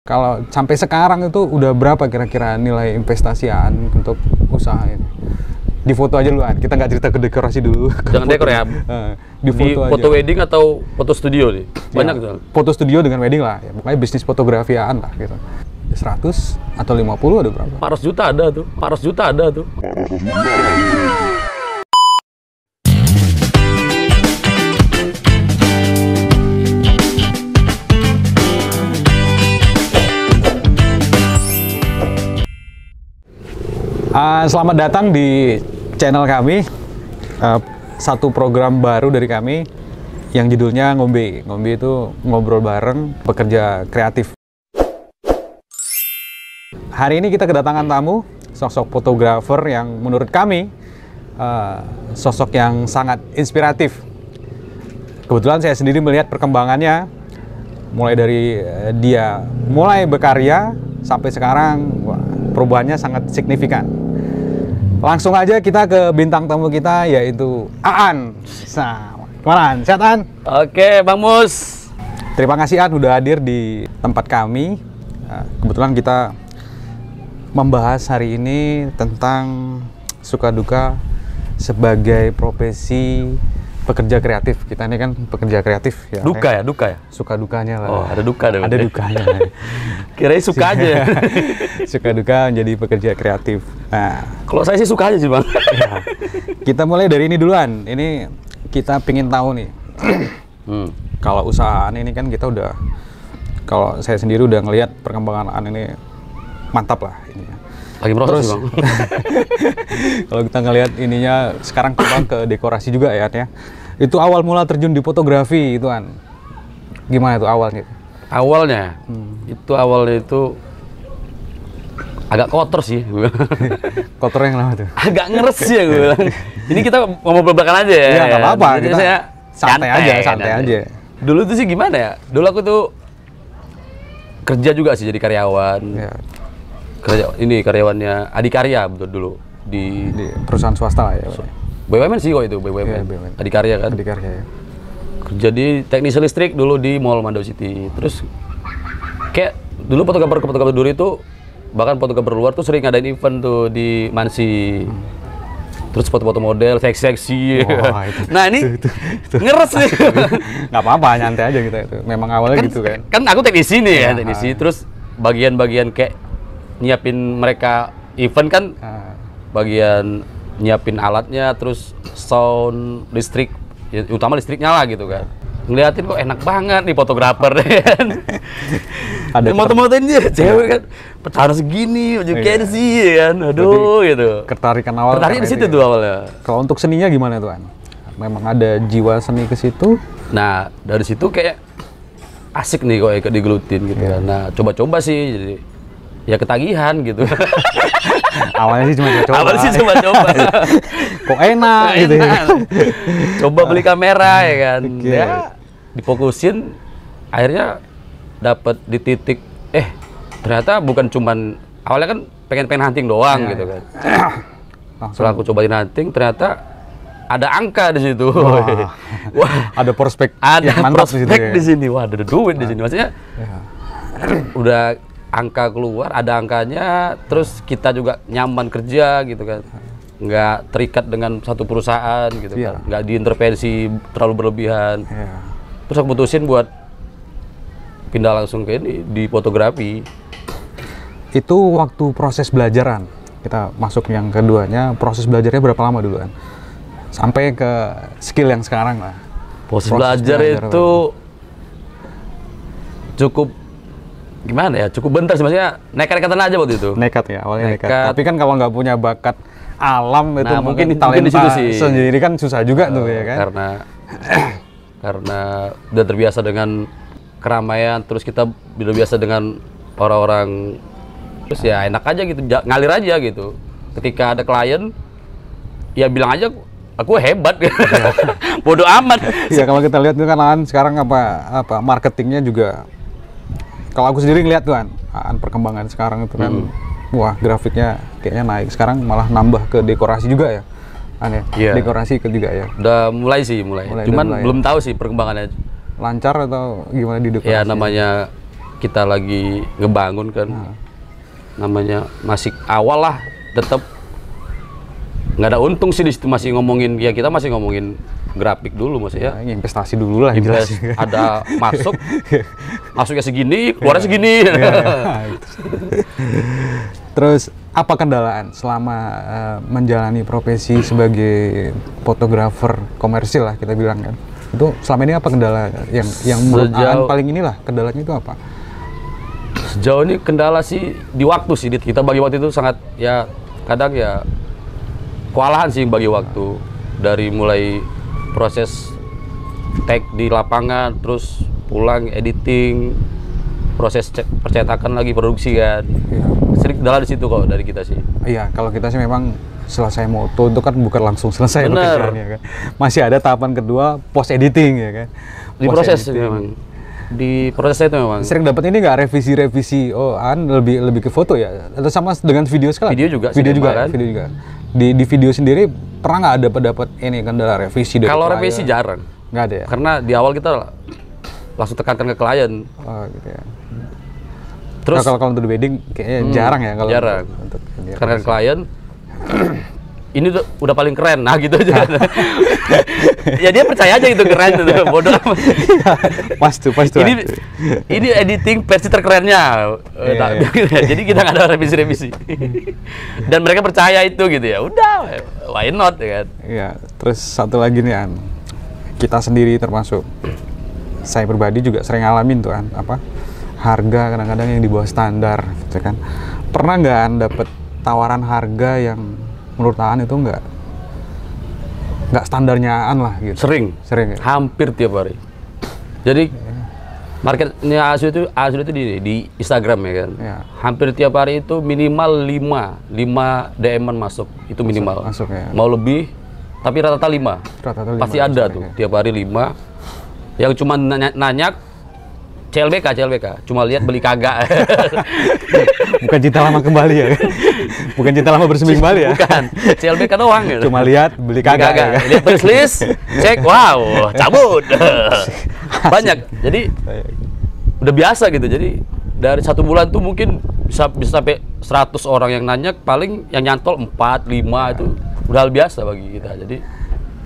Kalau sampai sekarang itu udah berapa kira-kira nilai investasi Aan untuk usaha ini? Di foto aja dulu Aan, kita nggak cerita ke dekorasi dulu. Jangan dekor ya. Di foto aja. Foto wedding atau foto studio nih? Banyak ya, tuh. Foto studio dengan wedding lah, ya, pokoknya bisnis fotografi Aan lah gitu. 100 atau 50 ada berapa? 400 juta ada tuh, 400 juta ada tuh. Selamat datang di channel kami, satu program baru dari kami yang judulnya Ngombe. Ngombe itu ngobrol bareng pekerja kreatif. Hari ini kita kedatangan tamu, sosok fotografer yang menurut kami sosok yang sangat inspiratif. Kebetulan saya sendiri melihat perkembangannya, mulai dari dia mulai berkarya sampai sekarang, perubahannya sangat signifikan. Langsung aja kita ke bintang tamu kita, yaitu Aan. Nah, gimana Aan? Sehat Aan? Oke, Bang Mus. Terima kasih Aan udah hadir di tempat kami. Kebetulan kita membahas hari ini tentang suka duka sebagai profesi pekerja kreatif. Kita ini kan pekerja kreatif ya. Duka ya, duka ya? Suka dukanya lah. Oh, ada duka dong. Ada dukanya. Kirain suka aja. Suka duka menjadi pekerja kreatif. Nah, kalau saya sih suka aja sih Bang. Ya. Kita mulai dari ini duluan. Ini kita pingin tahu nih. Kalau usahaan ini kan kita udah, kalau saya sendiri udah ngelihat perkembangan ini mantap lah ini. Lagi proses sih Bang. Kalau kita ngelihat ininya sekarang kembang ke dekorasi juga ya. Itu awal mula terjun di fotografi itu An. Gimana itu awalnya? Awalnya itu agak kotor sih. Kotor yang lama tuh. Agak ngeres ya gue bilang. Ini kita ngomong belak-belakan aja ya. Iya, nggak apa-apa. Kita saya santai aja. Dulu tuh sih gimana ya? Dulu aku tuh kerja juga sih jadi karyawan. Ya. Ini karyawannya Adikarya betul dulu di perusahaan swasta lah ya. BUMN sih kok itu, BUMN. Ya, BUMN. Adikarya kan. Adikarya ya. Kerja di teknisi listrik dulu di Mall Mandau City. Terus kayak dulu fotografer dulu itu, bahkan fotografer luar tuh sering ngadain event tuh di Mansi. Terus foto-foto model seksi-seksi. Wah, itu, nah ini itu. ngeres nih. Nggak apa-apa, nyantai aja kita itu. Memang awalnya gitu kan. Kan aku teknisi nih ya, teknisi. Terus bagian-bagian kayak nyiapin mereka event kan, bagian nyiapin alatnya, terus sound, listrik, ya, utama listriknya lah gitu kan. Ngeliatin kok enak banget nih fotografer kan. Ada moto-motoin dia cewek kan, pecahan segini, baju Kenzi kan, aduh gitu. Ketertarikan awal. Tertarik di situ tuh awalnya. Kalau untuk seninya gimana tuh An? Memang ada jiwa seni ke situ? Nah dari situ kayak asik nih kok ya digelutin gitu kan. Nah coba-coba sih, jadi ya ketagihan gitu. Awalnya sih cuma coba. Awalnya sih cuma coba. Kok enak gitu ya. Coba beli kamera ya kan. Ya difokusin, akhirnya dapat di titik ternyata bukan cuman awalnya kan pengen hunting doang gitu kan. Setelah aku cobain hunting ternyata ada angka di situ. Wah, ada prospek. Ada prospek di sini. Wah, ada duit di sini. Maksudnya udah angka keluar, ada angkanya, terus kita juga nyaman kerja gitu kan, nggak terikat dengan satu perusahaan gitu kan, nggak diintervensi terlalu berlebihan. Terus aku putusin buat pindah langsung ke ini di fotografi. Itu waktu proses belajaran, kita masuk yang keduanya, proses belajarnya berapa lama dulu kan? Sampai ke skill yang sekarang lah. Proses belajar itu cukup gimana ya, cukup bentar sih, maksudnya nekat-nekatan aja waktu itu. Nekat ya, awalnya nekat. Tapi kan kalau nggak punya bakat alam itu, nah, mungkin talenta di situ sih sendiri kan susah juga tuh ya kan. Karena udah terbiasa dengan keramaian, terus kita udah biasa dengan orang-orang, terus ya enak aja gitu, ngalir aja gitu. Ketika ada klien, ya bilang aja aku hebat gitu. Bodoh amat. Ya kalau kita lihat itu kan sekarang apa marketingnya juga. Kalau aku sendiri ngeliat tuh perkembangan sekarang itu kan, wah grafiknya kayaknya naik. Sekarang malah nambah ke dekorasi juga ya, dekorasi juga ya. Udah mulai. Cuman belum tahu sih perkembangannya. Lancar atau gimana di dekorasi? Ya namanya kita lagi ngebangun kan, namanya masih awal lah, tetap nggak ada untung sih di situ, masih ngomongin ya, kita masih ngomongin grafik dulu maksudnya. Investasi dulu lah. Ada masuknya segini, keluarnya segini. Terus apa kendalaan selama menjalani profesi sebagai fotografer komersil lah kita bilang kan? Itu selama ini apa kendala yang menurut Aan paling inilah kendalanya itu apa? Sejauh ini kendala sih di waktu sih, kita bagi waktu itu sangat ya, kadang ya kewalahan sih bagi waktu, dari mulai proses take di lapangan, terus pulang editing, proses percetakan lagi, produksi kan. Sering kendala di situ kok dari kita sih. Iya, kalau kita sih memang selesai moto itu kan bukan langsung selesai pekerjaannya kan. Masih ada tahapan kedua, post editing ya kan. Di proses memang. Di prosesnya itu memang. Sering dapat ini nggak revisi-revisi? Oh, Aan lebih ke foto ya? Atau sama dengan video sekali? Video juga. Video juga kan? Video juga. Di video sendiri pernah nggak dapat ini kendala revisi? Kalau revisi jarang. Nggak ada ya? Karena di awal kita langsung tekankan ke klien. Oh gitu ya. Terus kalau untuk wedding kayaknya jarang ya kalau jarang. Untuk karena klien ini udah paling keren, nah gitu aja. Ya dia percaya aja itu keren itu, bodoh amat. Pas tuh. Ini editing versi terkerennya. Jadi kita nggak ada revisi-revisi. Dan mereka percaya itu gitu ya. Udah, why not ya kan? Iya. Terus satu lagi nih An, kita sendiri termasuk saya pribadi juga sering ngalamin tuh An, harga kadang-kadang yang di bawah standar, gitu kan. Pernah nggak An dapet tawaran harga yang menurut Aan itu nggak standarnya Aan lah gitu? Sering ya? Hampir tiap hari. Jadi marketnya Asu itu di Instagram ya kan. Ya. Hampir tiap hari itu minimal 5 DM-an masuk, itu minimal. Masuk ya. Mau lebih, tapi rata-rata 5. Pasti ada tuh ya. Tiap hari 5 yang cuma nanya CLBK, cuma lihat beli kagak. Bukan cinta lama kembali ya? Bukan cinta lama bersemi kembali ya? Bukan, CLBK doang gitu. Cuma lihat beli kagak. Ya kan? Lihat press list, cek, wow, cabut. Banyak, jadi udah biasa gitu. Jadi dari 1 bulan tuh mungkin bisa sampai 100 orang yang nanya, paling yang nyantol 4, 5 itu udah hal biasa bagi kita. Jadi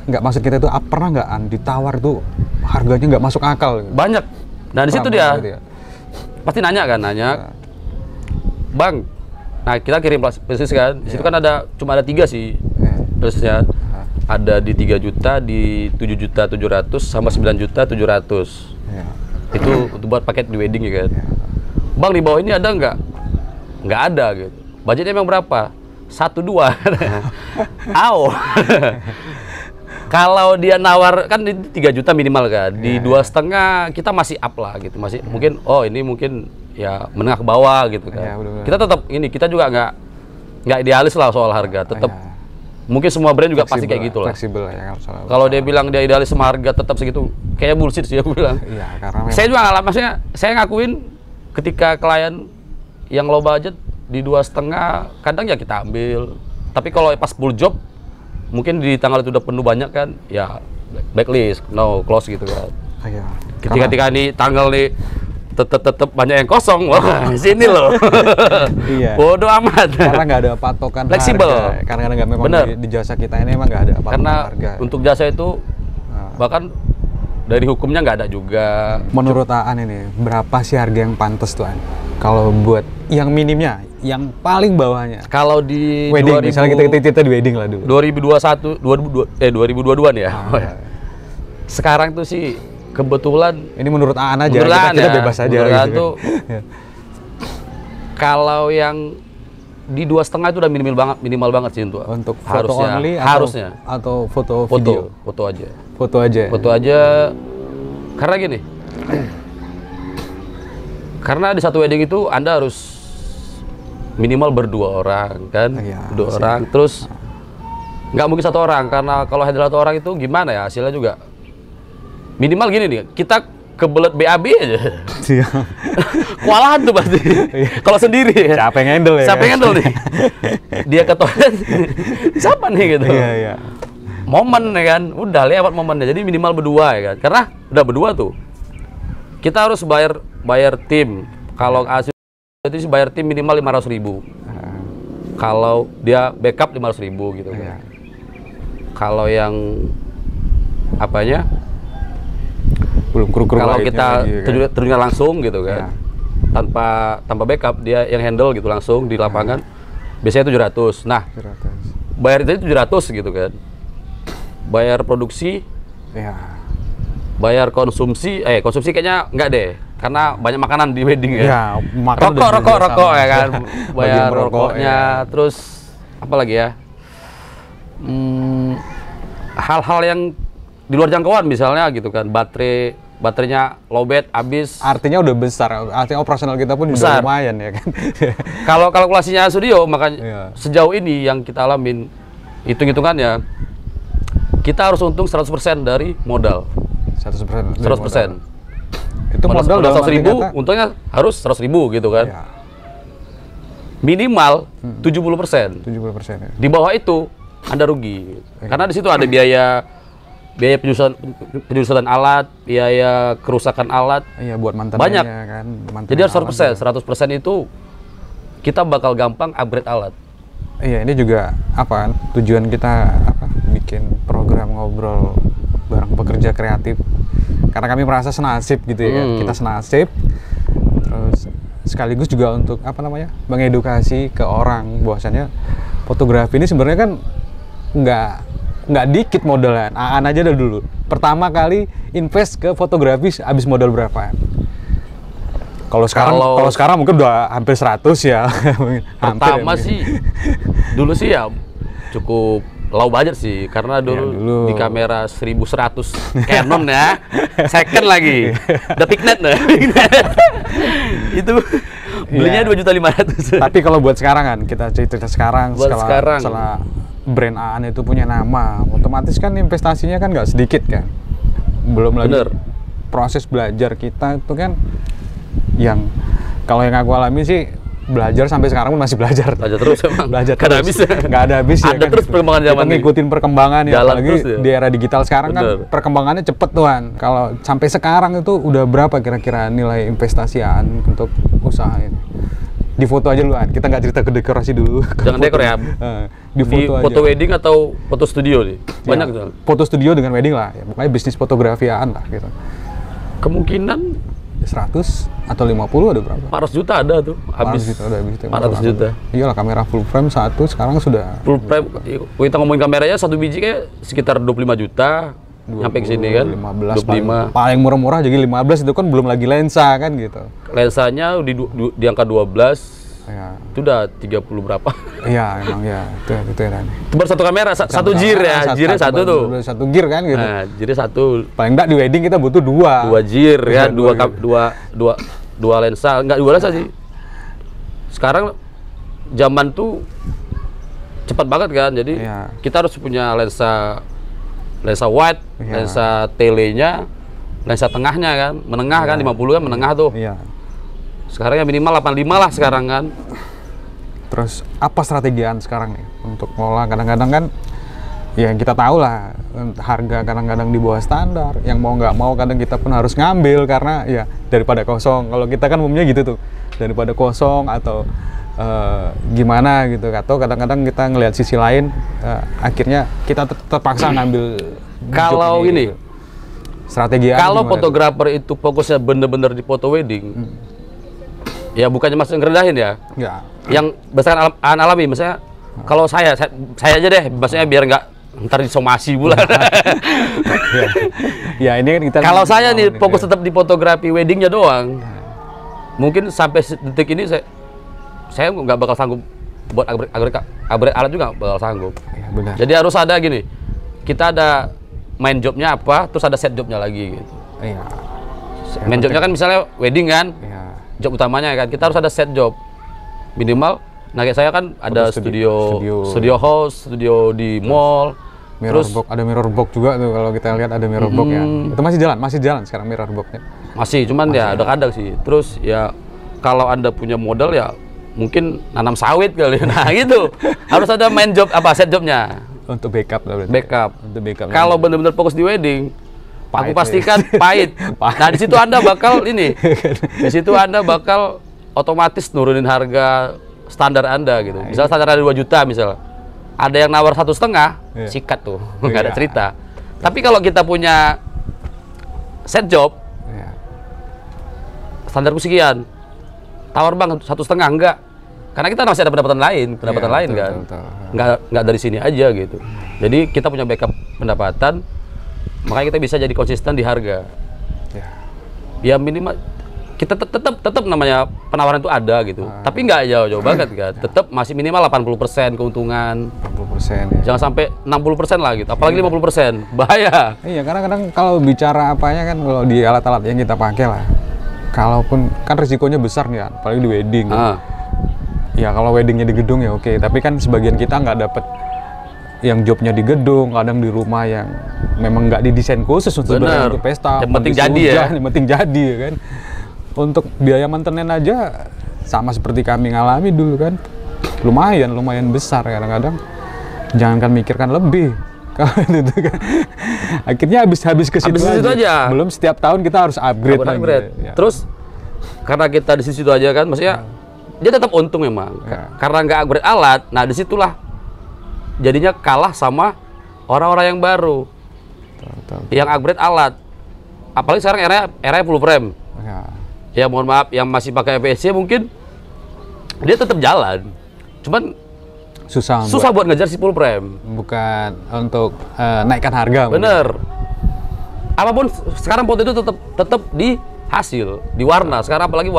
nggak, maksud kita itu pernah nggak An ditawar tuh harganya nggak masuk akal? Banyak. Nah di situ dia gitu ya? Pasti nanya, Bang. Nah kita kirim pressis kan, di situ kan cuma ada 3 sih presisnya. Ada di 3 juta, di 7.700.000 sama 9.700.000. Itu untuk buat paket di wedding ya kan. Bang di bawah ini ada nggak? Nggak ada gitu. Budgetnya emang berapa? 1-2. Kalau dia nawar kan di 3 juta minimal kan, di 2,5 kita masih up lah gitu, masih mungkin ini mungkin ya menengah ke bawah gitu kan. Kita tetap kita juga nggak idealis lah soal harga, tetap mungkin semua brand juga pasti kayak gitu lah. Fleksibel ya. Kalau dia bilang dia idealis sama harga tetap segitu, kayak bullshit sih aku bilang. Iya, karena saya juga maksudnya saya ngakuin ketika klien yang low budget di 2,5 kadang ya kita ambil, tapi kalau pas full job mungkin di tanggal itu udah penuh banyak kan, ya blacklist, no close gitu kan. Ketika nih tanggal nih tetep banyak yang kosong, wah sini loh. Iya. Bodoh amat. Karena nggak ada patokan fleksibel. Harga. Karena nggak memang di jasa kita ini emang nggak ada patokan karena harga. Untuk jasa itu bahkan dari hukumnya nggak ada juga. Menurut Aan ini berapa sih harga yang pantas tuh Aan? Kalau buat yang minimnya, yang paling bawahnya. Kalau di wedding, misalnya kita di wedding lah dulu. 2022 nih ya. Sekarang tuh sih kebetulan ini menurut Aan aja, kita bebas aja gitu kan. Tuh, kalau yang di 2,5 itu udah minimal banget sih untuk foto only atau foto video? Foto aja. Foto aja. Karena gini. Karena di satu wedding itu Anda harus minimal berdua orang kan, 2 orang. Terus nggak mungkin 1 orang, karena kalau handle 1 orang itu gimana ya hasilnya juga. Minimal gini nih, kita kebelet BAB aja. Kewalahan tuh pasti. Kalau sendiri ya. Siapa yang handle ya? Siapa yang handle nih? Dia ke toilet. Siapa nih gitu? Iya. Momen ya kan, udah lewat momennya. Jadi minimal berdua ya kan. Karena udah berdua tuh, kita harus bayar tim, Kalau ASI itu sih bayar tim minimal 500.000. Kalau dia backup 500.000 gitu kan. Kalau yang apanya? Belum kru-kru Kalau lainnya kita lagi, kan? terjunnya langsung gitu kan. Tanpa backup, dia yang handle gitu langsung di lapangan. Biasanya 700. Nah, bayar itu 700 gitu kan. Bayar produksi, bayar konsumsi, konsumsi kayaknya enggak deh. Karena banyak makanan di wedding ya. Rokok ya kan. Bayar rokoknya, terus apa lagi ya? Hal-hal yang di luar jangkauan misalnya gitu kan. Baterainya lowbat habis. Artinya udah besar. Artinya operasional kita pun udah lumayan ya kan. Kalau kalkulasinya studio, makanya sejauh ini yang kita alamin hitung-hitungannya kita harus untung 100% dari modal. 100%. Itu modal 100.000, untungnya harus 100.000 gitu kan. Minimal 70%. 70% ya. Di bawah itu Anda rugi. Karena di situ ada biaya penyusutan alat, biaya kerusakan alat. Iya, buat mantenannya banyak kan. Jadi harus 100%. 100% itu kita bakal gampang upgrade alat. Iya, ini juga apa kan tujuan kita bikin program ngobrol bareng pekerja kreatif. Karena kami merasa senasib gitu ya, kita senasib. Terus sekaligus juga untuk mengedukasi ke orang bahwasannya fotografi ini sebenarnya kan nggak dikit modalnya. Aan aja dulu. Pertama kali invest ke fotografi habis modal berapa? Kalau sekarang mungkin udah hampir 100 ya. Pertama sih dulu sih ya cukup low budget sih, karena dulu di kamera 1100 Canon ya, second lagi, udah Picnet nah. Itu belinya 2.500.000. Tapi kalau buat sekarang kan, kita cerita sekarang, setelah brand Aan itu punya nama, otomatis kan investasinya kan nggak sedikit kan. Belum lagi proses belajar kita itu kan, yang kalau yang aku alami sih belajar sampai sekarang pun masih belajar. Belajar terus emang. Belajar terus. Habis. Nggak ada habis ya. Ada kan? terus perkembangan zaman kita ngikutin perkembangan ya. Apalagi di era digital sekarang kan perkembangannya cepet tuhan. Kalau sampai sekarang itu udah berapa kira-kira nilai investasian untuk usaha ini? Di foto aja dulu, kita nggak cerita ke dekorasi dulu. Jangan dekor ya. Di foto wedding atau foto studio nih? Banyak tuh. Foto studio dengan wedding lah. Ya, pokoknya bisnis fotografian lah gitu. Kemungkinan 100 atau 50 ada berapa? 400 juta ada tuh, habis. 400 juta. Iyalah, kamera full frame satu sekarang sudah. Full frame, kita ngomongin kameranya satu biji kayak sekitar 25 juta, nyampe ke sini kan. 15. Paling murah-murah jadi 15 itu kan belum lagi lensa kan gitu. Lensanya di angka 12. Ya. Itu udah 30 berapa? Iya, emang ya. Itu ya. Itu baru satu kamera, satu gear ya. Gearnya satu tuh. Satu gear kan gitu. Nah, gearnya satu. Paling enggak di wedding kita butuh dua. Dua gear ya, dua lensa. Enggak dua lensa sih. Sekarang zaman tuh cepat banget kan. Jadi kita harus punya lensa wide, lensa telenya, lensa tengahnya kan. Menengah kan 50 kan menengah tuh. Iya. Sekarang ya minimal 85 lah sekarang kan. Terus apa strategian sekarang nih untuk ngelola? Kadang-kadang kan ya kita tahu lah harga kadang-kadang di bawah standar. Yang mau nggak mau kadang kita pun harus ngambil karena ya daripada kosong. Kalau kita kan umumnya gitu tuh, daripada kosong atau gimana gitu. Atau kadang-kadang kita ngelihat sisi lain, akhirnya kita terpaksa ngambil. Kalau ini gitu. Strategi kalau fotografer itu fokusnya bener-bener di foto wedding, ya bukannya mas ngerendahin ya. Ya. Yang berdasarkan alami, misalnya kalau saya aja deh, maksudnya biar nggak ntar disomasi pula. Ya ini kan kita. Kalau saya nih fokus tetap di fotografi weddingnya doang, mungkin sampai detik ini saya nggak bakal sanggup buat upgrade alat juga nggak bakal sanggup. Ya, benar. Jadi harus ada gini, kita ada main jobnya apa, terus ada set jobnya lagi gitu. Iya. Main jobnya kan misalnya wedding kan. Iya. Job utamanya kan, kita harus ada set job minimal. Nah kayak saya kan ada studio house, studio di mall, terus box, ada mirror box juga tuh kalau kita lihat ada mirror box ya. Itu masih jalan sekarang mirror boxnya. Masih, cuman ya udah kadang sih. Terus ya kalau Anda punya modal ya mungkin nanam sawit kali. Nah gitu, harus ada main job apa set jobnya. Untuk backup lah berarti. Backup. Untuk backup. Kalau benar-benar fokus di wedding, Aku pastikan pahit. Nah, di situ Anda bakal ini. Di situ Anda bakal otomatis nurunin harga standar Anda gitu. Misal standar Anda 2 juta misal. Ada yang nawar 1,5, sikat tuh. Nggak ada cerita. Tapi kalau kita punya set job, standarku sekian. Tawar bang 1,5 enggak. Karena kita masih ada pendapatan lain kan. Betul. Nggak dari sini aja gitu. Jadi kita punya backup pendapatan. Makanya kita bisa jadi konsisten di harga. Ya minimal kita tetap namanya penawaran itu ada gitu. Tapi nggak jauh-jauh banget kan. Tetap masih minimal 80% keuntungan. 80% ya. Jangan sampai 60% lah gitu. Apalagi 50%. Bahaya. Iya, karena kadang kalau bicara apanya kan kalau di alat-alat yang kita pakai lah. Kalaupun kan risikonya besar nih kan, apalagi di wedding. Ya kalau weddingnya di gedung ya oke. Tapi kan sebagian kita nggak dapet yang jobnya di gedung, kadang di rumah yang memang nggak didesain khusus untuk pesta. Yang penting jadi ya. Yang penting jadi ya kan. Untuk biaya maintenance aja sama seperti kami ngalami dulu kan. Lumayan besar kadang-kadang. Jangankan mikirkan lebih. Kalau itu kan. Akhirnya habis ke situ aja. Belum setiap tahun kita harus upgrade lagi. Ya. Terus karena kita di situ aja kan, maksudnya dia tetap untung memang. Karena nggak upgrade alat, nah disitulah jadinya kalah sama orang-orang yang baru. Yang upgrade alat. Apalagi sekarang era full frame. Ya mohon maaf, yang masih pakai FSC mungkin dia tetap jalan. Cuman susah buat ngejar si full frame. Bukan untuk naikkan harga. Bener. Apapun sekarang foto itu tetap di hasil, di warna. Sekarang apalagi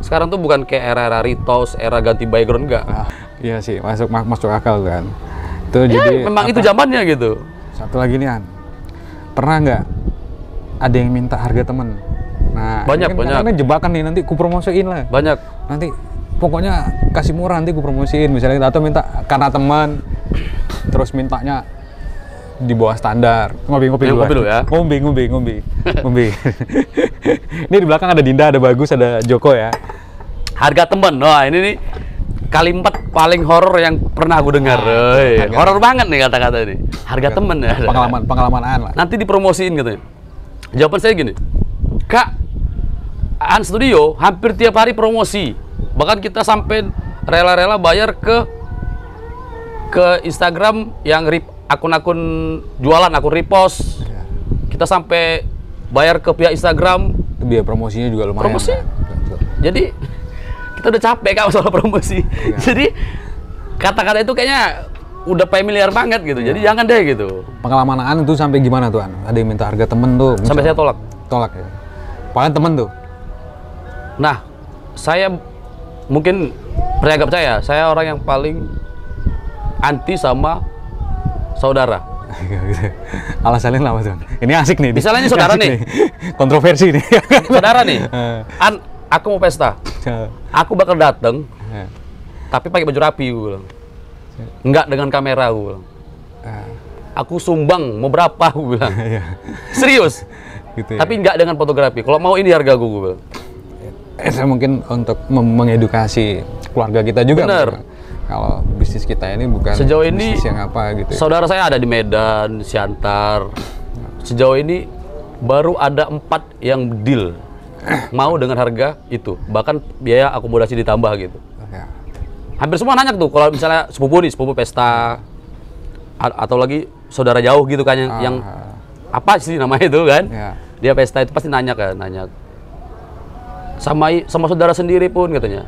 sekarang tuh bukan kayak era retouch, era ganti background enggak. Iya sih, masuk akal kan. Itu ya, jadi memang itu zamannya gitu. Satu lagi nih, pernah nggak ada yang minta harga temen? Nah, banyak. Karena jebakan nih, nanti ku promosiin lah. Banyak. Nanti pokoknya kasih murah, nanti ku promosiin misalnya, atau minta karena teman, terus mintanya di bawah standar. Ngopi dulu ya. Ngombe. Ini di belakang ada Dinda, ada Bagus, ada Joko ya. Harga temen. Wah, ini nih kalimat paling horor yang pernah aku dengar. Horor banget nih kata-kata ini. Harga temen ya. Pengalaman lah. Nanti dipromosiin katanya. Jawaban saya gini. Kak, An Studio hampir tiap hari promosi. Bahkan kita sampai rela-rela bayar ke Instagram yang akun-akun jualan, akun repost. Kita sampai bayar ke pihak Instagram. Biaya promosinya juga lumayan. Promosi. Jadi kita udah capek Kak soal promosi. Jadi kata-kata itu kayaknya udah familiar banget gitu. Jadi jangan deh gitu. Pengalaman An itu sampai gimana tuh An? Ada yang minta harga temen tuh? Sampai saya tolak. Tolak ya. Paling temen tuh. Nah, saya mungkin percaya, saya orang yang paling anti sama saudara. Alasannya apa tuh? Ini asik nih. Misalnya ini saudara nih. Kontroversi nih. Saudara nih. An, aku mau pesta. Aku bakal dateng. Tapi pakai baju rapi, gue bilang. Enggak dengan kamera, gue bilang. Aku sumbang, mau berapa, gue bilang. Serius. Gitu ya. Tapi enggak dengan fotografi. Kalau mau ini harga gue bilang. Mungkin untuk mengedukasi keluarga kita juga. Bener. Kalau bisnis kita ini bukan sejauh ini bisnis yang apa gitu. Saudara saya ada di Medan, Siantar. Sejauh ini baru ada 4 yang deal mau dengan harga itu, bahkan biaya akomodasi ditambah gitu. Hampir semua nanya tuh kalau misalnya sepupu pesta atau lagi saudara jauh gitu kan yang apa sih namanya itu kan? Dia pesta itu pasti nanya sama saudara sendiri pun katanya.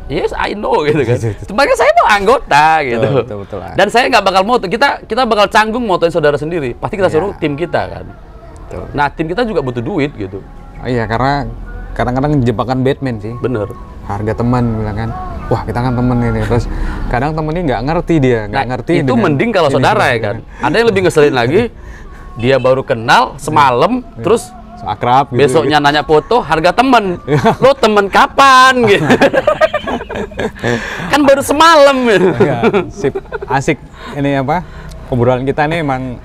Yes, I know gitu kan. Cuma kan saya tuh anggota gitu. Betul. Dan saya nggak bakal moto. Kita bakal canggung motoin saudara sendiri. Pasti kita suruh tim kita kan. Betul. Nah, tim kita juga butuh duit gitu. Iya, karena kadang-kadang jebakan Batman sih. Bener. Harga teman bilang kan. Wah, kita kan temen ini. Terus kadang temennya nggak ngerti dia, ngerti. Itu mending kalau saudara ya kan. Ada yang lebih ngeselin lagi. Dia baru kenal semalam, terus akrab gitu. Besoknya nanya foto, harga temen. Lo temen kapan gitu. Kan baru semalam gitu. Ya, sip. Asik. Ini apa? Obrolan kita ini emang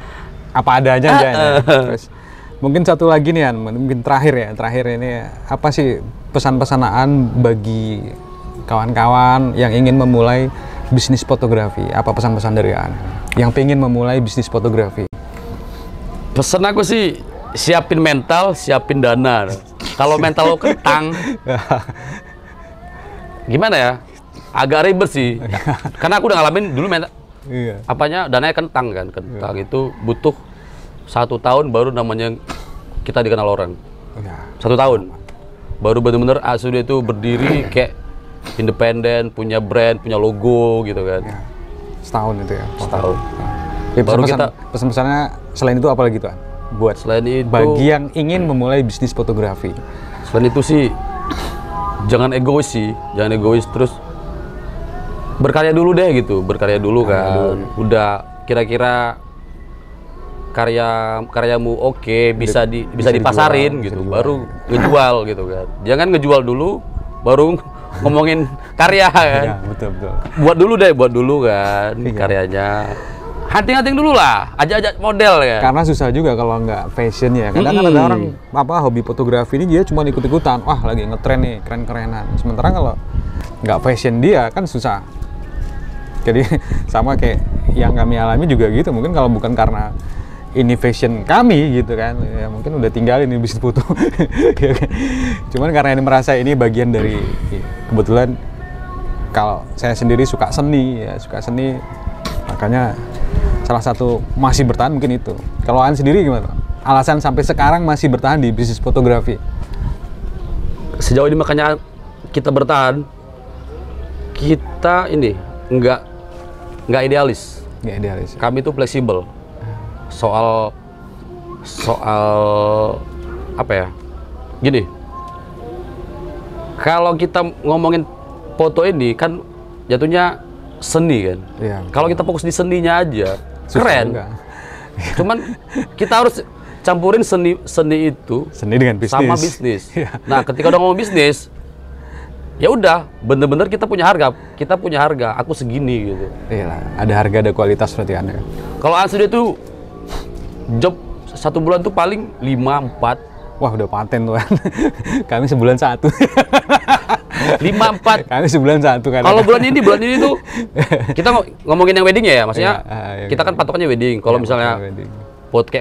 apa adanya aja ya. Terus mungkin satu lagi nih mungkin terakhir ini apa sih pesan-pesanaan bagi kawan-kawan yang ingin memulai bisnis fotografi? Apa pesan-pesan dari An yang pengen memulai bisnis fotografi? Pesan aku sih siapin mental, siapin dana. Kalau mental lo kentang, gimana ya? Agak ribet sih. Karena aku udah ngalamin dulu Iya. apanya dananya kentang kan. Kentang itu butuh 1 tahun baru namanya kita dikenal orang. Iya. 1 tahun. Baru bener-bener A-Studio itu berdiri kayak independen, punya brand, punya logo gitu kan. Ya. Setahun itu ya. Setahun. Ya, Baru pesan-pesannya selain itu apa lagi tuh, An? Buat Selain itu, bagi yang ingin memulai bisnis fotografi. selain itu sih jangan egois terus berkarya dulu deh gitu, berkarya dulu kan. Udah kira-kira karyamu oke, bisa dipasarin dijual, gitu, bisa baru ngejual gitu kan. Jangan ngejual dulu baru ngomongin karya kan. Ya, betul. Buat dulu kan karyanya. Hunting dulu lah, ajak model ya. Karena susah juga kalau nggak fashion ya. Kadang kan ada orang hobi fotografi ini dia cuma ikut-ikutan. Wah, lagi ngetren nih, keren-kerenan. Sementara kalau nggak fashion dia kan susah. Jadi sama kayak yang kami alami juga gitu. Mungkin kalau bukan karena ini fashion kami gitu kan, ya mungkin udah tinggalin ini bisnis foto. Cuman karena ini merasa ini bagian dari, kebetulan kalau saya sendiri suka seni, makanya salah satu masih bertahan mungkin itu. Kalau An sendiri gimana? Alasan sampai sekarang masih bertahan di bisnis fotografi? Sejauh ini makanya kita bertahan, kita ini nggak idealis. Nggak idealis. Kami itu fleksibel. Soal apa ya? Gini. Kalau kita ngomongin foto ini kan jatuhnya seni kan. Iya. Kalau kita fokus di seninya aja, Susah keren. juga. Cuman kita harus campurin seni itu Dengan bisnis. sama bisnis. Iya. Nah, ketika udah ngomong bisnis, ya udah, bener-bener kita punya harga. Aku segini gitu. Iya, ada harga, ada kualitas berarti Anda. Kalau A-Studio itu job 1 bulan tuh paling 5-4. Wah, udah paten tuh kan. Kami sebulan 1. 5-4. Kami sebulan 1 kan. Kalau bulan ini tuh kita ngomongin yang wedding ya, maksudnya Iya, kita kan patokannya wedding. Kalau Iya, misalnya wedding.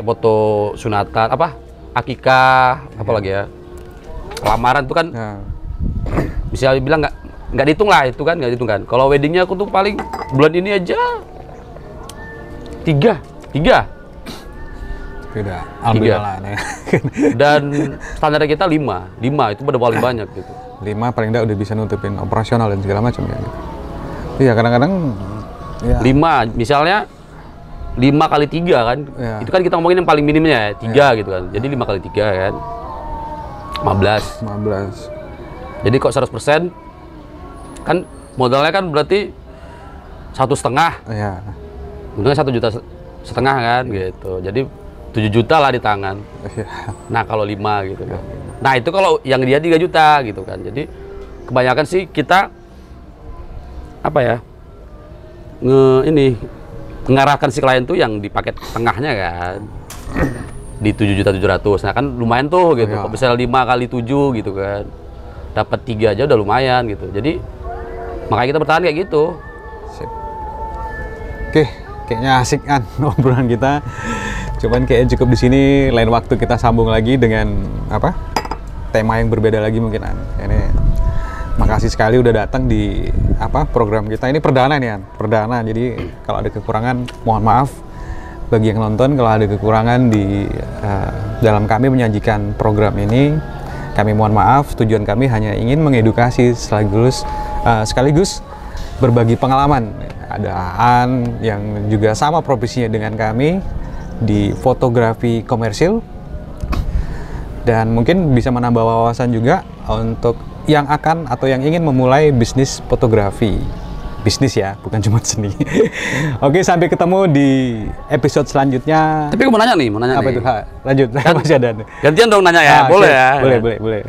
foto sunatan, akikah, apa lagi ya, lamaran tuh kan Nah, bisa bilang nggak dihitung lah itu kan, nggak dihitung kan. Kalau weddingnya aku tuh paling bulan ini aja 3. udah alhamdulillah lah. Dan standarnya kita 5 itu udah paling banyak gitu. 5 paling enggak udah bisa nutupin operasional dan segala macam ya. Iya, kadang-kadang ya. 5 misalnya 5 kali 3 kan, Ya. itu kan kita ngomongin yang paling minimnya 3 gitu kan. Jadi 5 kali 3 kan 15. 15. Jadi kok 100% kan modalnya kan berarti 1,5. Iya. Untungnya 1,5 juta kan gitu. Jadi 7 juta lah di tangan. Iya. Nah kalau 5 gitu kan. Nah itu kalau yang dia 3 juta gitu kan. Jadi kebanyakan sih kita mengarahkan si klien tuh yang di paket tengahnya kan. Di 7.700.000. Nah kan lumayan tuh gitu. Iya. Kalau misalnya 5 kali 7 gitu kan. Dapat 3 aja udah lumayan gitu. Jadi makanya kita bertahan kayak gitu. Sip. Oke, kayaknya asik kan obrolan kita. Cuman kayaknya cukup di sini, lain waktu kita sambung lagi dengan tema yang berbeda lagi mungkin An. Ini makasih sekali udah datang di program kita. Ini perdana nih An, perdana. Jadi kalau ada kekurangan mohon maaf bagi yang nonton kalau ada kekurangan di dalam kami menyajikan program ini. Kami mohon maaf, tujuan kami hanya ingin mengedukasi sekaligus berbagi pengalaman. Ada Aan yang juga sama profesinya dengan kami di fotografi komersil, dan mungkin bisa menambah wawasan juga untuk yang akan atau yang ingin memulai bisnis fotografi. Bisnis ya, bukan cuma seni. Oke, sampai ketemu di episode selanjutnya. Tapi aku mau nanya nih. Apa itu? Lanjut, masih ada. Gantian dong nanya ya, boleh siap. ya? Boleh.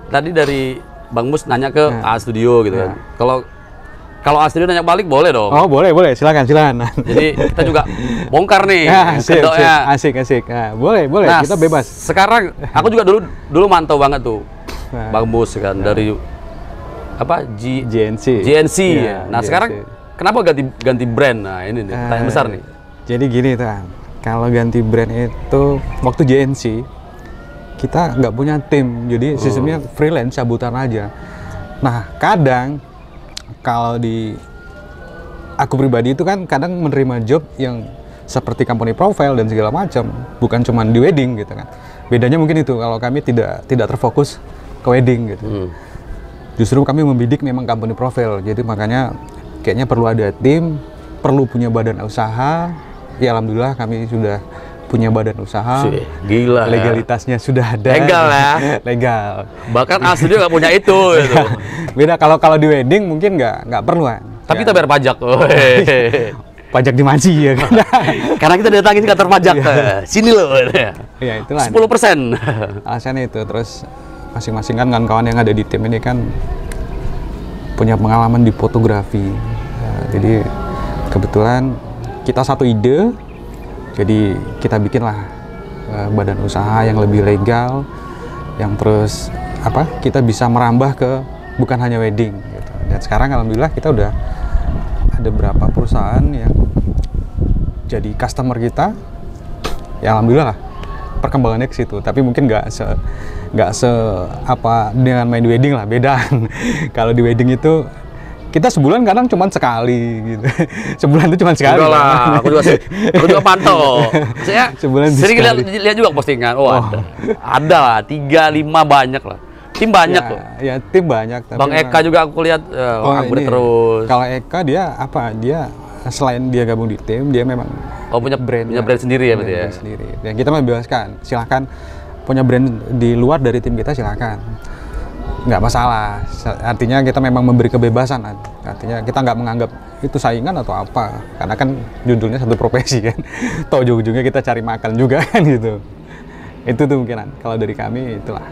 Tadi dari Bang Mus nanya ke A-Studio gitu kan. Kalau A-Studio nanya balik boleh dong. Oh, boleh. Silakan. Jadi kita juga bongkar nih Ya, asik. Nah, boleh. Nah, kita bebas. Sekarang aku juga dulu mantau banget tuh Bang Mus kan dari GNC. Nah, GNC. sekarang kenapa ganti brand? Nah, ini nih pertanyaan besar nih. Jadi gini tuh, Kalau ganti brand itu waktu JNC kita nggak punya tim, jadi sistemnya freelance, cabutan aja. Nah kadang kalau di aku pribadi itu kan kadang menerima job yang seperti company profile dan segala macam, bukan cuma di wedding gitu kan. Bedanya mungkin itu, kalau kami tidak terfokus ke wedding gitu. Justru kami membidik memang company profile, jadi makanya kayaknya perlu ada tim, perlu punya badan usaha. Ya alhamdulillah kami sudah punya badan usaha. Gila. Legalitasnya sudah ada. Legal ya. Legal. Bahkan asli nggak punya itu. Gitu. Beda kalau di wedding mungkin nggak perlu kan. Tapi kita bayar pajak. Pajak dimanci ya kan. Karena kita datangin ke kantor pajak. Sini loh. Ya itulah. 10%. Alasannya itu. Terus masing-masing kan kawan-kawan yang ada di tim ini kan punya pengalaman di fotografi. Jadi kebetulan kita satu ide, jadi kita bikinlah badan usaha yang lebih legal, yang terus kita bisa merambah ke bukan hanya wedding gitu. Dan sekarang alhamdulillah kita udah ada beberapa perusahaan yang jadi customer kita. Ya alhamdulillah lah perkembangannya ke situ. Tapi mungkin nggak se dengan main wedding lah, beda. Kalau di wedding itu kita sebulan kadang cuma sekali gitu. Sebulan itu cuma sekali. Enggak lah, aku juga pantau. Saya sebulan sering lihat juga postingan. Ada lah, 3-5 banyak lah. Tim banyak ya, loh. Ya tim banyak. Tapi Bang Eka juga aku lihat upgrade terus. Kalau Eka dia dia selain dia gabung di tim, dia memang punya brand sendiri ya berarti ya. Sendiri. Dan kita membebaskan, silahkan punya brand di luar dari tim kita silahkan. Nggak masalah, artinya kita memang memberi kebebasan, artinya kita nggak menganggap itu saingan atau apa, karena kan judulnya satu profesi kan, toh ujung-ujungnya kita cari makan juga kan gitu. Itu tuh mungkinan, kalau dari kami itulah.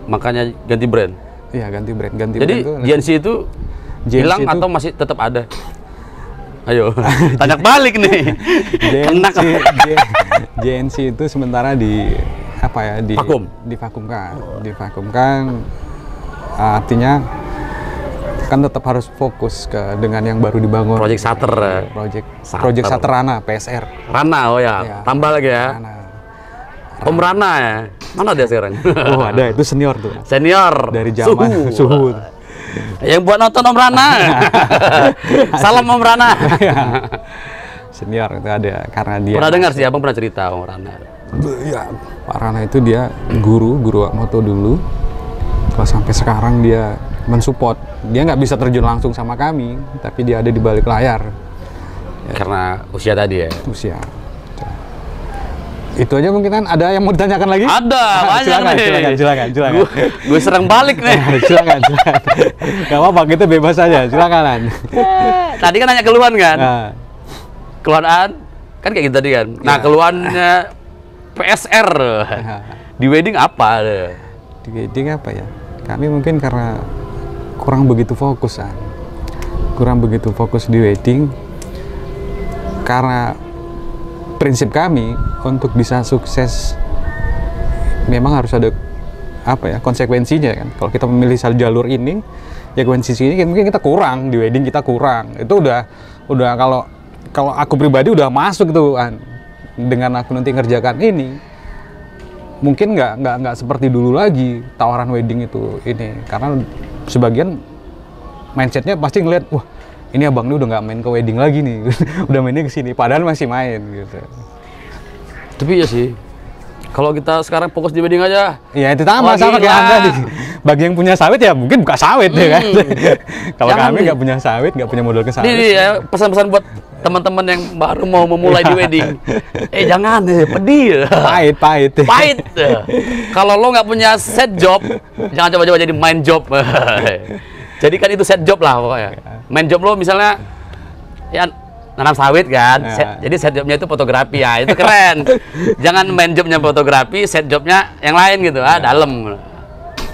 Makanya ganti brand? Iya ganti brand. Jadi JNC itu hilang atau masih tetap ada? Ayo, tanya balik nih. JNC itu sementara divakumkan, artinya kan tetap harus fokus dengan yang baru dibangun. Project Shutter. Project Shutter Rana, PSR. Rana, ya. Tambah lagi ya. Om Rana ya. Mana dia sekarang? Oh ada, itu senior tuh. Senior. Dari zaman Suhu. Yang buat nonton Om Rana. Salam Om Rana. Senior itu ada, karena dia. Pernah dengar sih, abang pernah cerita Om Rana. Ya, Pak Rana itu dia guru moto dulu. Kalau sampai sekarang dia mensupport. Dia nggak bisa terjun langsung sama kami, tapi dia ada di balik layar. Karena usia tadi ya. Usia. Itu aja mungkin kan. Ada yang mau ditanyakan lagi? Ada, banyak nih. Silakan. Gue serang balik nih. Silakan. Gak apa-apa, kita bebas aja. Silakan. Tadi kan nanya keluhan kan? Keluhan kan kayak gitu tadi kan. Nah, keluhannya PSR di wedding apa? Di wedding apa ya? Kami mungkin karena kurang begitu fokus di wedding, karena prinsip kami untuk bisa sukses memang harus ada konsekuensinya kan. Kalau kita memilih jalur ini, ya konsekuensinya mungkin kita kurang di wedding, kita kurang. Itu udah kalau aku pribadi udah masuk tuh kan. Dengan aku nanti ngerjakan ini, mungkin nggak seperti dulu lagi tawaran wedding itu ini, karena sebagian mindsetnya pasti ngeliat, wah ini abang ini udah nggak main ke wedding lagi nih, udah mainnya ke sini, padahal masih main gitu. Tapi ya sih, kalau kita sekarang fokus di wedding aja, ya itu sama kayak Anda nih. Bagi yang punya sawit ya mungkin buka sawit ya kan. Kalau kami nggak punya sawit, nggak punya modal ke sawit. Ini ya pesan-pesan buat teman-teman yang baru mau memulai di wedding. Jangan, pedih. Pahit. Kalau lo nggak punya set job, jangan coba-coba jadi main job. Jadi kan itu set job lah pokoknya. Main job lo misalnya ya nanam sawit kan. Jadi set jobnya itu fotografi ya, itu keren. Jangan main jobnya fotografi, set jobnya yang lain gitu, dalam.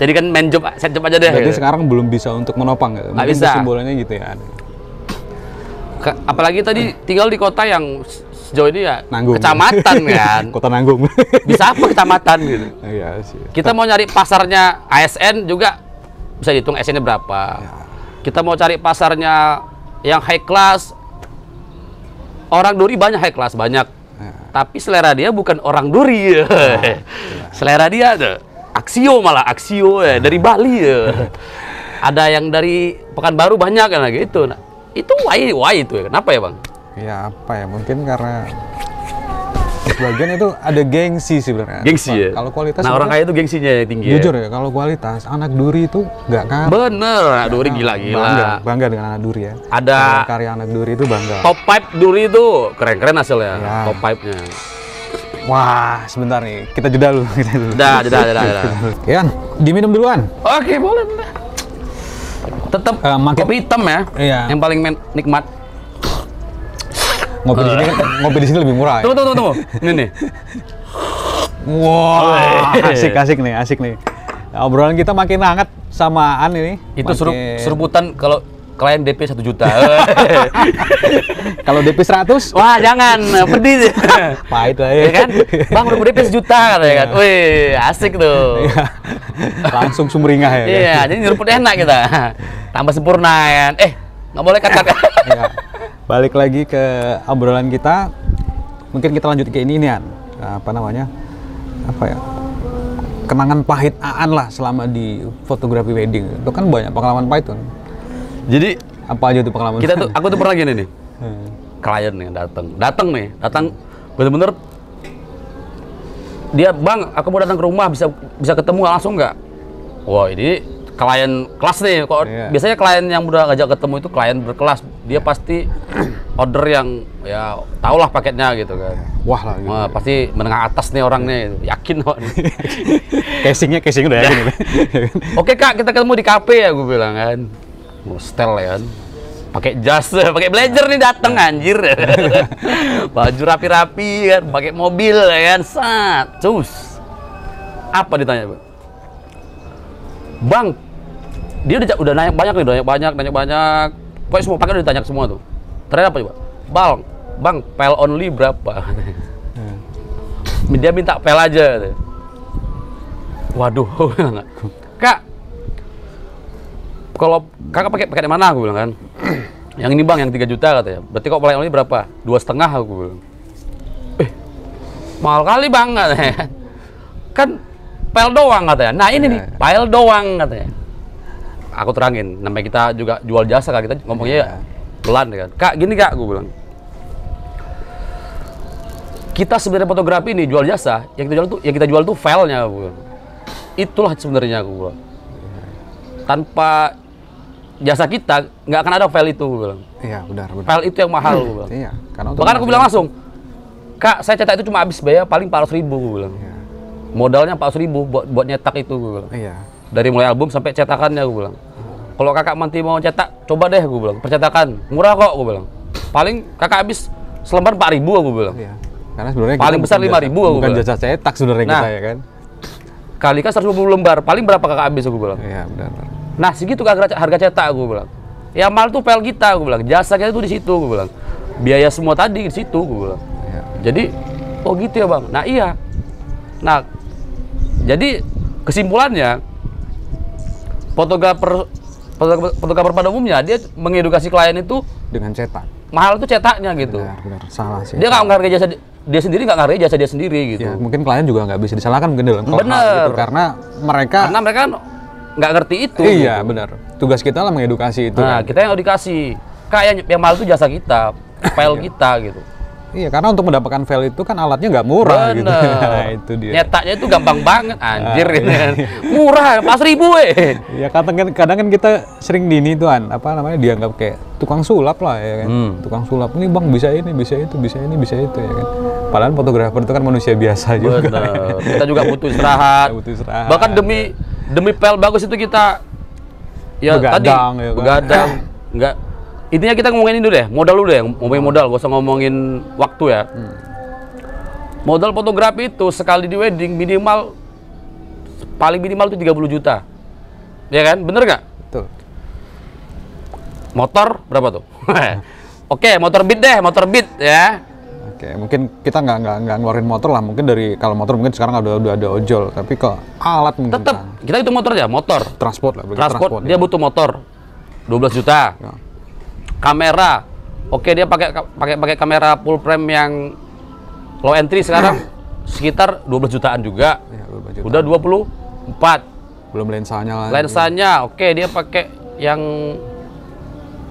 Jadi kan main job, set job aja deh. Jadi sekarang belum bisa untuk menopang, nggak bisa. Simbolnya gitu ya. Apalagi tadi tinggal di kota yang sejauh ini ya Nanggung. Kecamatan kan. Kota Nanggung. Bisa apa kecamatan gitu. Iya sih. Kita mau nyari pasarnya ASN juga bisa dihitung ASN-nya berapa. Ya. Kita mau cari pasarnya yang high class, orang Duri banyak high class, banyak. Ya. Tapi selera dia bukan orang Duri. Selera dia tuh Aksio, malah Aksio ya, dari Bali ya. Ada yang dari Pekanbaru banyak kan gitu. Nah, itu why itu ya? Kenapa ya, Bang? Ya apa ya? Mungkin karena sebagian itu ada gengsi sih sebenarnya. Gengsi ya. Kalau kualitas. Nah, orang kaya itu gengsinya yang tinggi. Jujur ya, ya, kalau kualitas anak Duri itu nggak kalah. Bener, anak Duri gila-gila. Bangga dengan anak Duri ya. Ada karya anak Duri itu bangga. Top pipe Duri itu keren-keren hasilnya. Ya. Top pipe-nya. Wah, sebentar nih. Kita jeda dulu. Jeda. Yan, diminum duluan. Oke, boleh. Tetap kopi hitam ya. Iya. Yang paling nikmat. Ngopi di sini lebih murah. Tunggu. Ini nih. Wah, asik nih. Nah, obrolan kita makin hangat samaan ini. Itu seruputan kalau klien DP 1 juta. Kalau DP 100? Wah, jangan. Pedih. Pahit lah ya. Kan? Bang, udah DP 1 juta katanya kan. Wih, asik tuh. Langsung sumringah ya. Iya, jadi nyeruput enak kita. Tambah sempurna kan. Nggak boleh kata. Ya. Balik lagi ke obrolan kita. Mungkin kita lanjut ke ini An. Apa namanya? Apa ya? Kenangan pahit Aan lah selama di fotografi wedding. Itu kan banyak pengalaman pahit tuh. Jadi apa aja tuh pengalaman? Aku tuh pernah gini nih. Klien nih datang bener-bener dia, Bang, aku mau datang ke rumah, bisa ketemu langsung nggak? Wah, ini klien kelas nih. Biasanya klien yang udah ngajak ketemu itu klien berkelas. Dia pasti order yang ya tau lah paketnya gitu kan. Wah lah. Gitu. Wah, pasti menengah atas nih orangnya, yakin kok. Casing udah yakin. Oke Kak, kita ketemu di kafe ya, gue bilang kan. Hostel ya kan. Pakai jas, pakai blazer nih dateng anjir. Baju rapi-rapi kan, pakai mobil ya kan. Cus. Apa ditanya, Bang? Dia udah nanya banyak. Pokoknya semua paket udah ditanya semua tuh. Terakhir apa coba? Bang, pel only berapa? Dia minta pel aja. Waduh, Kak, kalau kakak pakai mana? Aku bilang kan. Yang ini Bang, yang 3 juta katanya. Berarti kok pel only berapa? 2,5 aku bilang. Mahal kali Bang katanya. Kan pel doang katanya. Nah ini nih, pel doang katanya. Aku terangin, namanya kita juga jual jasa kan, kita ngomongnya pelan kan. Kak, gini Kak, gue bilang. Kita sebenarnya fotografi ini jual jasa, yang kita jual tuh filenya, gue bilang. Itulah sebenarnya gue bilang. Tanpa jasa kita nggak akan ada file itu, gue bilang. Iya, benar. File itu yang mahal, gue bilang. Iya, bahkan aku bilang langsung, Kak, saya cetak itu cuma habis biaya paling 400.000, gue bilang. Iya. Modalnya 400.000 buat nyetak itu, gue bilang. Iya. Dari mulai album sampai cetakannya, gue bilang. Kalau kakak nanti mau cetak, coba deh, gue bilang. Percetakan, murah kok, gue bilang. Paling kakak habis selembar 4.000, gue bilang. Iya. Karena sebenarnya paling besar 5.000, gue bilang. Bukan jasa cetak sebenarnya kita ya kan. Kali kan 150 lembar, paling berapa kakak habis, gue bilang. Iya, benar. Nah, segitu harga cetak, gue bilang. Ya mal tuh pel kita, gue bilang. Jasa kita tuh di situ, gue bilang. Biaya semua tadi di situ, gue bilang. Iya. Jadi, oh gitu ya Bang. Nah iya. Nah, jadi kesimpulannya, fotografer pada umumnya dia mengedukasi klien itu dengan cetak. Mahal itu cetaknya gitu. Benar, salah sih. Dia nggak menghargai jasa dia sendiri, nggak menghargai jasa dia sendiri gitu. Ya, mungkin klien juga nggak bisa disalahkan mungkin dalam hal itu karena mereka nggak ngerti itu. Iya, gitu. benar. Tugas kita lah mengedukasi itu. Nah, kita yang edukasi. Kak, yang mahal itu jasa kita, file kita gitu. Iya, karena untuk mendapatkan file itu kan alatnya nggak murah. Bener. Gitu. Nah, itu dia. Nyetaknya itu gampang banget, anjir. Murah, 4.000 Ya kadang kan kita sering dini tuan, apa namanya, dianggap kayak tukang sulap lah ya kan. Tukang sulap, ini Bang bisa ini, bisa itu, bisa ini, bisa itu ya kan. Padahal fotografer itu kan manusia biasa juga. Bener. Kita juga butuh istirahat. Bahkan demi pel bagus itu kita ya begadang, tadi begadang. Enggak. Intinya kita ngomongin dulu deh, modal dulu deh, ngomongin modal, gak usah ngomongin waktu ya. Modal fotografi itu sekali di wedding minimal, paling minimal itu 30 juta. Ya kan, bener nggak? Betul. Motor berapa tuh? Oke, motor beat ya. Oke, mungkin kita nggak ngeluarin motor lah, mungkin kalau motor mungkin sekarang udah ada ojol, tapi ke alat mungkin. Tetap, kita itu motor aja, motor. Transport lah. Transport, dia butuh motor, 12 juta. Ya. Kamera, oke dia pakai kamera full frame yang low entry sekarang sekitar 12 jutaan juga. Ya, 12 jutaan. Udah 24. Belum lensanya lagi. Lensanya, oke, dia pakai yang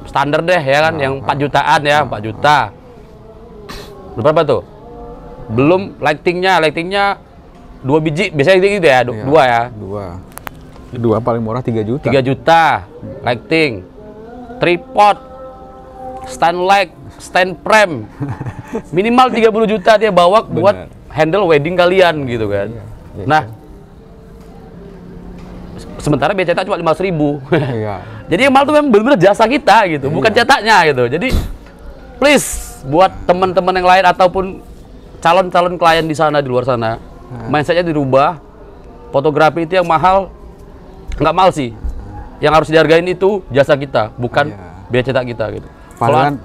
standar deh ya kan, yang 4 jutaan ya, 4 juta. Berapa tuh? Belum lightingnya 2 biji, biasanya gitu ya, 2 ya. 2 paling murah 3 juta. 3 juta lighting, tripod, stand light, stand frame, minimal 30 juta dia bawa buat handle wedding kalian gitu kan. Iya, nah, sementara biaya cetak cuma 500.000. Iya. Jadi yang mahal tuh memang benar-benar jasa kita gitu, bukan cetaknya gitu. Jadi please buat teman-teman yang lain ataupun calon-calon klien di sana, di luar sana, mindsetnya dirubah. Fotografi itu yang mahal, nggak mahal sih. Yang harus dihargain itu jasa kita, bukan biaya cetak kita gitu. Padahal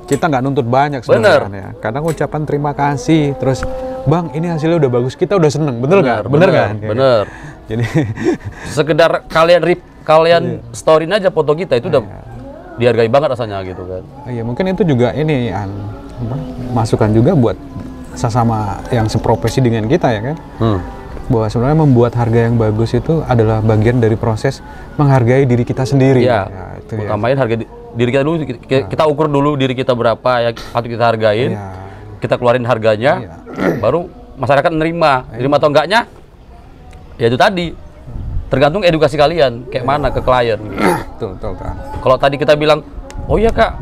kita nggak nuntut banyak sebenarnya. Ya. Kadang ucapan terima kasih, terus bang ini hasilnya udah bagus, kita udah seneng, bener nggak? Bener kan? Bener. Jadi sekedar kalian storyin aja foto kita itu udah dihargai banget rasanya gitu kan. Iya, mungkin itu juga ini masukan juga buat sesama yang seprofesi dengan kita ya kan. Bahwa sebenarnya membuat harga yang bagus itu adalah bagian dari proses menghargai diri kita sendiri. Iya. Ya, itu utamain harga diri kita dulu, kita ukur dulu diri kita berapa ya patut kita hargain. Ya. Kita keluarin harganya, baru masyarakat nerima atau enggaknya. Ya itu tadi, tergantung edukasi kalian, kayak mana ke klien. Gitu. Betul kan. Kalau tadi kita bilang, oh iya kak,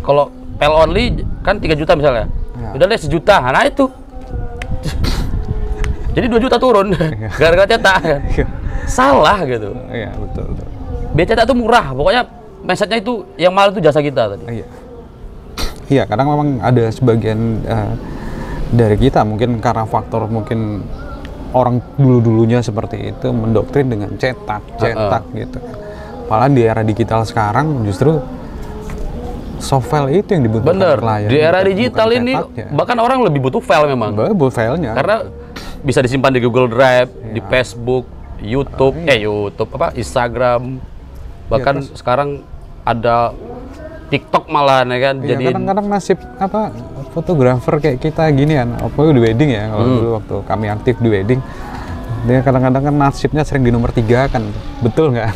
kalau pel only kan 3 juta misalnya, udah deh 1 juta, nah itu. Jadi 2 juta turun, gara-gara cetak kan. Salah gitu. Iya, betul. Biaya cetak itu murah, pokoknya mindsetnya itu, yang mahal itu jasa kita tadi. Iya, kadang memang ada sebagian dari kita, mungkin karena faktor mungkin orang dulunya seperti itu mendoktrin dengan cetak gitu. Padahal di era digital sekarang justru soft file itu yang dibutuhkan klien. Di era digital ini bahkan orang lebih butuh file memang. Butuh filenya. Karena bisa disimpan di Google Drive, di Facebook, YouTube, Instagram. Bahkan sekarang ada TikTok malah ya kan. Jadi kadang-kadang nasib fotografer kayak kita gini kan, apalagi di wedding ya, kalau dulu waktu kami aktif di wedding, dia kadang-kadang kan nasibnya sering di nomor 3 kan, betul nggak?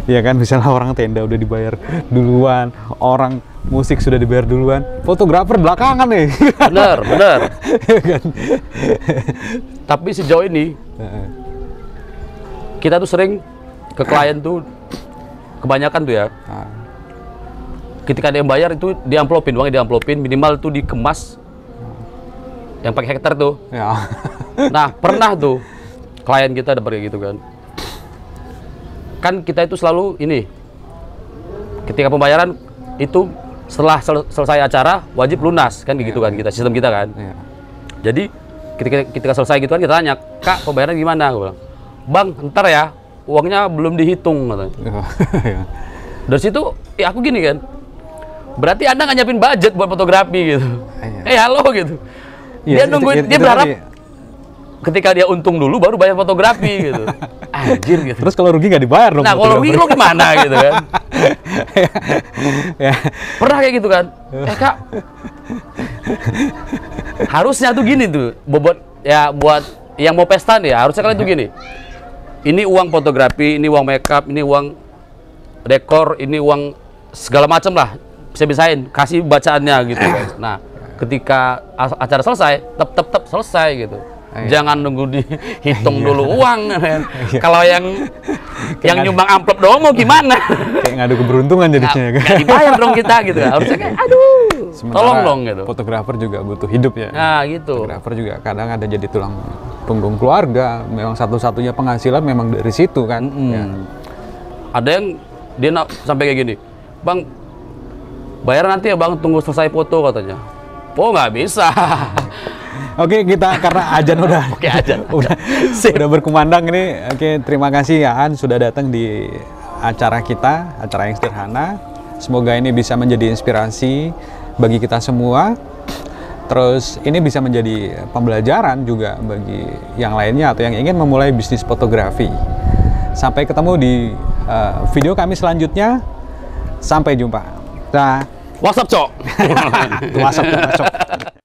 Ya kan, misalnya orang tenda udah dibayar duluan, orang musik sudah dibayar duluan, fotografer belakangan nih. Bener. Kan? Tapi sejauh ini kita tuh sering ke klien tuh kebanyakan tuh ya. Ketika dia yang bayar itu diamplopin, uangnya diamplopin, minimal tuh dikemas yang pakai hektar tuh. Ya. Nah, pernah tuh klien kita ada kayak gitu kan. Kan kita itu selalu ini, ketika pembayaran itu setelah selesai acara wajib lunas kan gitu kan, kita sistem kita kan. Jadi ketika selesai gitu kan kita tanya, kak pembayaran gimana? Gue bilang, bang ntar ya, uangnya belum dihitung katanya. Dari situ ya aku gini kan, berarti Anda nggak nyiapin budget buat fotografi gitu. Halo gitu. Dia nungguin, dia berharap ketika dia untung dulu baru bayar fotografi gitu. Anjir gitu. Terus kalau rugi nggak dibayar dong. Nah kalau rugi lo gimana gitu kan. Pernah kayak gitu kan. Kak, harusnya tuh gini tuh, buat yang mau pesta nih ya, harusnya kalian tuh gini. Ini uang fotografi, ini uang makeup, ini uang dekor, ini uang segala macam lah. Bisa-bisain, kasih bacaannya gitu guys. Nah, ketika acara selesai, tep selesai gitu. Jangan nunggu dihitung dulu uang. Kalau yang nyumbang amplop doang mau gimana? Kayak ngadu keberuntungan jadinya kan. Nggak dibayar dong kita gitu. Harusnya kayak aduh, tolong dong gitu. Fotografer juga butuh hidup ya. Nah, gitu. Fotografer juga kadang ada jadi tulang punggung keluarga. Memang satu-satunya penghasilan memang dari situ kan. Ada yang dia sampai kayak gini, "Bang, bayar nanti ya bang, tunggu selesai foto," katanya. Oh nggak bisa. Oke, kita karena ajan udah udah berkumandang ini. Oke, terima kasih ya Han sudah datang di acara kita, acara yang sederhana. Semoga ini bisa menjadi inspirasi bagi kita semua. Terus ini bisa menjadi pembelajaran juga bagi yang lainnya atau yang ingin memulai bisnis fotografi. Sampai ketemu di video kami selanjutnya. Sampai jumpa. Dah. WhatsApp, Cok. WhatsApp.